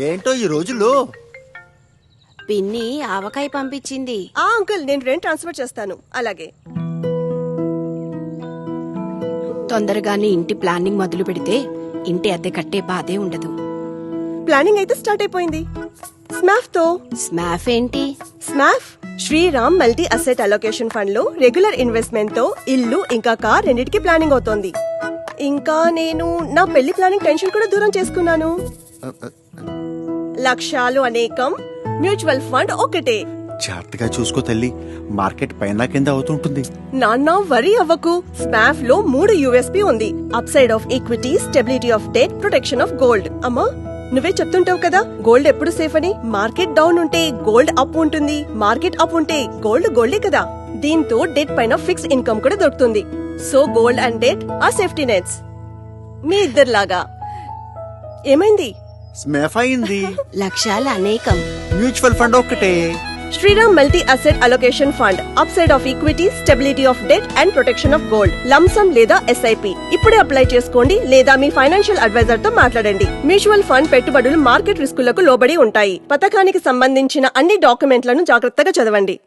ఏంటో ఈ రోజుల్లో పిన్ని ఆవకాయ పంపించింది. అంకుల్ నేను రెంట్ ట్రాన్స్ఫర్ చేస్తాను. అలాగే తొందరగానే ఇంటి ప్లానింగ్ మొదలు పెడితే ఇంటి అద్దె కట్టే బాధే ఉండదు. ప్లానింగ్ అయితే స్టార్ట్ అయిపోయింది. స్మాఫ్ తో. స్మాఫ్ ఏంటి? స్మాఫ్ Shriram multi asset allocation fund లో రెగ్యులర్ ఇన్వెస్ట్మెంట్ తో ఇల్లు ఇంకా కార్ రెండిటికి ప్లానింగ్ అవుతోంది. ఇంకా నేను నా పెళ్లి ప్లానింగ్ టెన్షన్ కూడా దూరం చేసుకున్నాను. లక్ష్యాలు అనేకం, మ్యూచువల్ ఫండ్ ఒకటే. జాగ్రత్తగా చూసుకో తల్లి, మార్కెట్ పైన కింద అవుతుంటుంది. నాన్న వరీ అవ్వకు. స్మాఫ్ లో 3 USP ఉంది. Up side of equity, stability of debt, protection of gold. అమ్మా నువ్వే చెప్తుంటావు కదా గోల్డ్ ఎప్పుడు సేఫ్ అని. మార్కెట్ డౌన్ ఉంటే గోల్డ్ అప్ ఉంటుంది, మార్కెట్ అప్ ఉంటే గోల్డే కదా. దీంతో డెట్ పైన ఫిక్స్డ్ ఇన్కమ్ కూడా దొరుకుతుంది. సో గోల్డ్ అండ్ డెట్ ఆ సేఫ్టీ నెట్స్. మీ ఇద్దరిలాగా. ఏమైంది? స్మాఫ్ అయింది. లక్ష్యాలు అనేకం, మ్యూచువల్ ఫండ్ ఒక్కటే. Shriram multi asset allocation fund. Upside of equity, stability of debt and protection of gold. Lump sum లేదా SIP ఇప్పుడే అప్లై చేసుకోండి లేదా మీ ఫైనాన్షియల్ అడ్వైజర్ తో మాట్లాడండి. మ్యూచువల్ ఫండ్ పెట్టుబడులు మార్కెట్ రిస్కులకు లోబడి ఉంటాయి. పథకానికి సంబంధించిన అన్ని డాక్యుమెంట్లను జాగ్రత్తగా చదవండి.